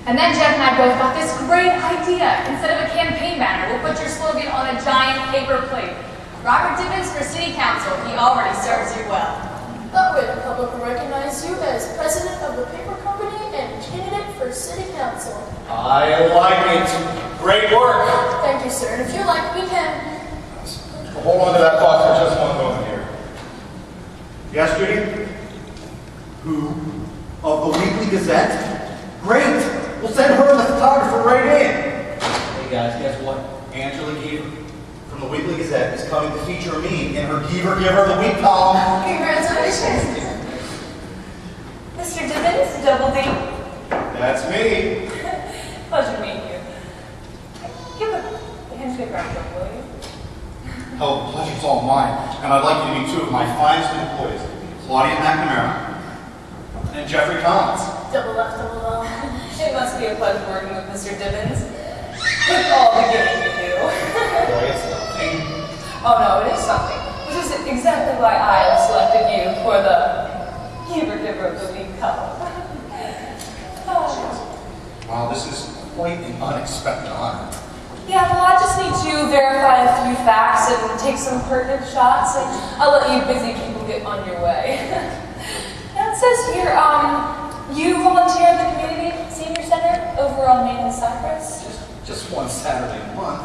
And then Jeff and I both got this great idea. Instead of a campaign banner, we'll put your slogan on a giant paper plate. Robert Dibbins for City Council. He already serves you well. That way the public will recognize you as president of the paper company and candidate for City Council. I like it. Great work. Thank you, sir. And if you like, we can... Hold on to that thought for just one moment here. Yes, Judy? Who? Of the Weekly Gazette? Great! We'll send her and the photographer right in. Hey guys, guess what? Angela Geaver from the Weekly Gazette is coming to feature me in her Geaver Giver of the Week column. Congratulations. Mr. Dibbins, Double D. That's me. Pleasure meeting you. Give a handshake round, will you? Oh, the pleasure's all mine. And I'd like you to meet two of my finest employees, Claudia McNamara and Jeffrey Collins. Double F, double L. It must be a pleasure working with Mr. Dibbins. With all the giving you do. Boy, it's nothing. Oh no, it is something. Which is exactly why I have selected you for the Giver Giver of the Week column. Oh. Wow, this is quite an unexpected honor. Yeah, well, I just need to verify a few facts and take some pertinent shots, and I'll let you busy people get on your way. Now it says here, you volunteer at the Community Senior Center over on Main and Cypress? Just one Saturday a month.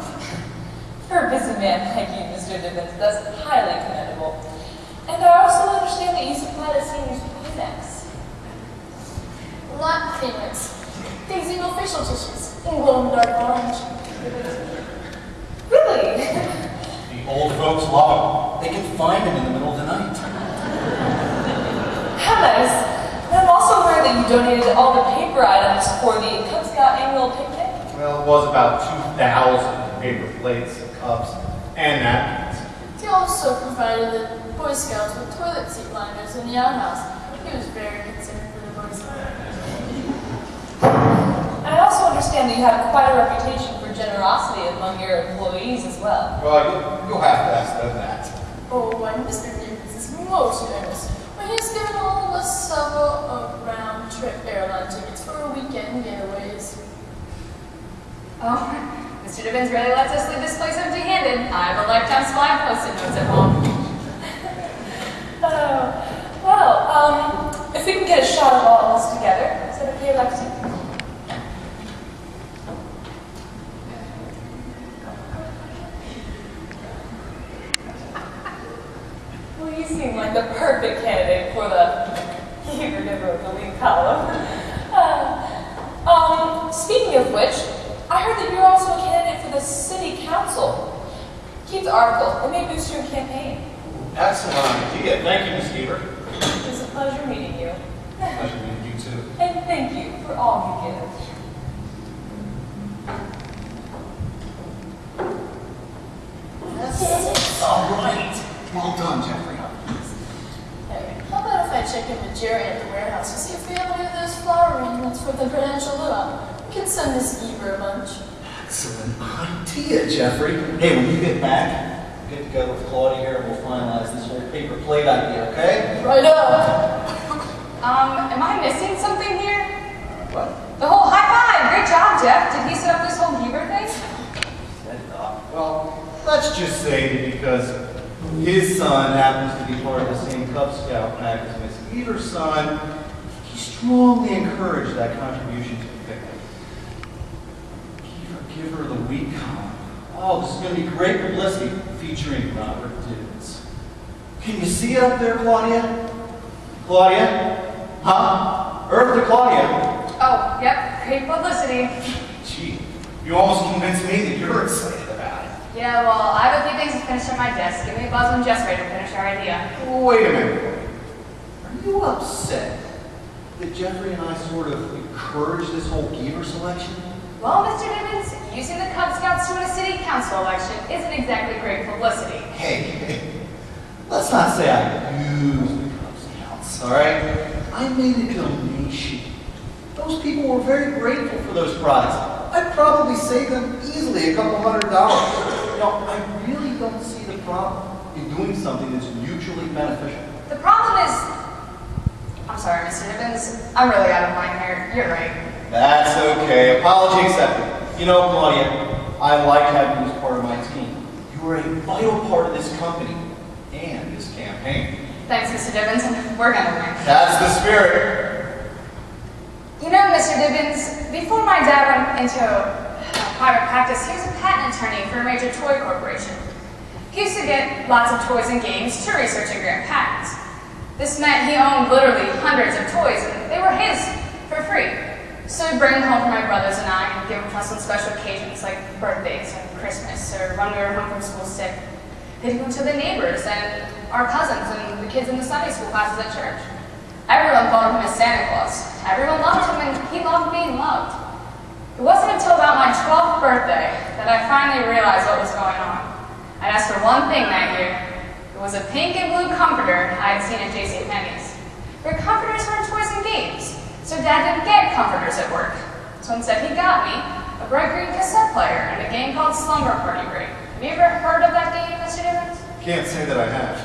For a busy man like you, Mr. Dibbins, that's highly commendable. And I also understand that you supply the seniors with Kleenex. Not Kleenex. These eagle facial tissues in glow dark orange. Really? The old folks love them. They can find them in the middle of the night. How nice. And I'm also aware that you donated all the paper items for the Cub Scout annual picnic. Well, it was about 2,000 paper plates, cups, and napkins. He also provided the Boy Scouts with toilet seat liners in the outhouse. He was very concerned for the Boy Scouts. And I also understand that you have quite a reputation for generosity among your employees as well. Well, you'll have to ask them that. Oh, and Mr. Dibbins is most generous. When he's given all of us several round-trip airline tickets for weekend getaways. Oh, Mr. Dibbins really lets us leave this place empty-handed. I have a lifetime supply of Post-it notes at home. Well, if we can get a shot of all of us together, is that okay, Lexi? Well, you seem like the perfect candidate for the Giver Giver of the Week column. Speaking of which, I heard that you're also a candidate for the City Council. Keep the article. It may boost your campaign. Excellent idea. Thank you, Miss Geaver. It was a pleasure meeting you. Pleasure meeting you too. And thank you for all you give. All right. Well done, Jeffrey. Hey, how about if I check in with Jerry at the warehouse to see if we have any of those flower arrangements for the credential luau? We can send Miss Geaver a bunch. Excellent idea, Jeffrey. Hey, when you get back, we'll get together with Claudia here and we'll finalize this whole paper plate idea, okay? Right up. Am I missing something here? What? The whole high five! Great job, Jeff. Did he set up this whole Giver thing? Set it up. Well, let's just say that because his son happens to be part of the same Cub Scout pack as Miss Geaver's son, he strongly encouraged that contribution to the picnic. Giver of the Week column. Oh, this is going to be great publicity featuring Robert Dibbins. Can you see it up there, Claudia? Claudia? Huh? Earth to Claudia. Oh, yep. Great publicity. Gee, you almost convinced me that you're excited about it. Yeah, well, I have a few things to finish on my desk. Give me a buzz when Jeff's ready to finish our idea. Wait a minute. Are you upset that Jeffrey and I sort of encouraged this whole Geaver selection? Well, Mr. Dibbins, using the Cub Scouts to win a city council election isn't exactly great publicity. Hey, let's not say I used the Cub Scouts, all right? I made a donation. Those people were very grateful for those products. I'd probably save them easily a couple $100. I really don't see the problem in doing something that's mutually beneficial. The problem is, I'm sorry, Mr. Dibbins, I'm really out of line here. You're right. That's okay. Apology accepted. You know, Claudia, I like having you as part of my team. You are a vital part of this company and this campaign. Thanks, Mr. Dibbins, and we're gonna win. That's the spirit. You know, Mr. Dibbins, before my dad went into private practice, he was a patent attorney for a major toy corporation. He used to get lots of toys and games to research and grant patents. This meant he owned literally hundreds of toys, and they were his for free. So he'd bring them home for my brothers and I and give them to us on special occasions like birthdays and Christmas, or when we were home from school sick. They'd give them to the neighbors and our cousins and the kids in the Sunday school classes at church. Everyone called him his Santa Claus. Everyone loved him, and he loved being loved. It wasn't until about my 12th birthday that I finally realized what was going on. I asked for one thing that year. It was a pink and blue comforter I had seen at JCPenney's. Where comforters were in toys and games, so Dad didn't get comforters at work. So instead he got me a bright green cassette player and a game called Slumber Party Break. Have you ever heard of that game, Mr. Dibbins? Can't say that I have.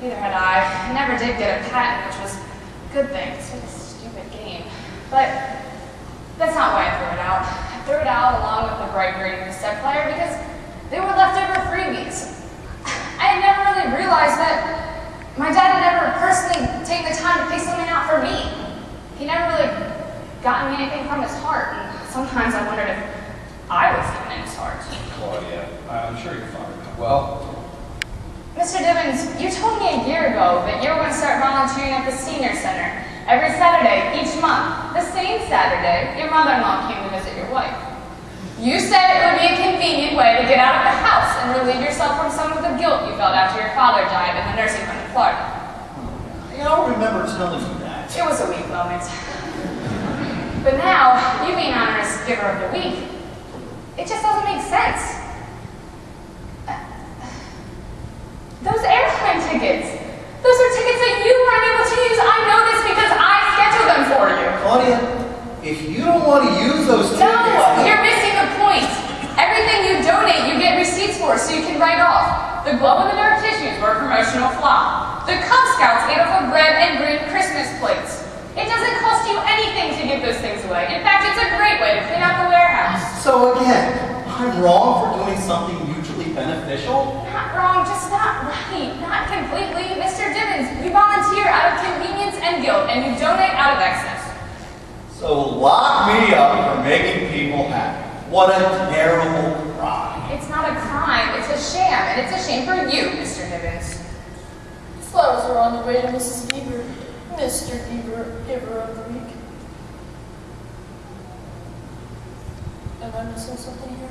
Neither had I. I never did get a patent, which was a good thing. It's like a stupid game. But that's not why I threw it out. I threw it out along with the bright green cassette player because they were leftover freebies. I had never really realized that my dad had never personally taken the time to pick something out for me. He never really gotten me anything from his heart, and sometimes I wondered if I was even in his heart. Claudia, I'm sure your father meant well. Mr. Dibbins, you told me a year ago that you were going to start volunteering at the senior center every Saturday each month. The same Saturday, your mother-in-law came to visit your wife. You said it would be a convenient way to get out of the house and relieve yourself from some of the guilt you felt after your father died in the nursing home in Florida. I don't remember telling you that. It was a weak moment. But now, you being honor's giver of the week, it just doesn't make sense. Those airplane tickets, those are tickets that you weren't able to use. I know this because I scheduled them for you. Claudia, if you don't want to use those tickets... No, you're missing the point. Everything you donate, you get receipts for so you can write off. The glow-in-the-dark tissues were a promotional flop. The Cub Scouts ate off of red and green Christmas plates. It doesn't cost you anything to give those things away. In fact, it's a great way to clean out the warehouse. So again, I'm wrong for doing something mutually beneficial? Not wrong, just not right. Not completely. Mr. Dibbins, you volunteer out of convenience and guilt, and you donate out of excess. So lock me up for making people happy. What a terrible crime. It's not a crime, it's a sham, and it's a shame for you, Mr. Dibbins. Flowers are on the way to Mrs. Bieber. Mr. Bieber, giver of the week. Am I missing something here?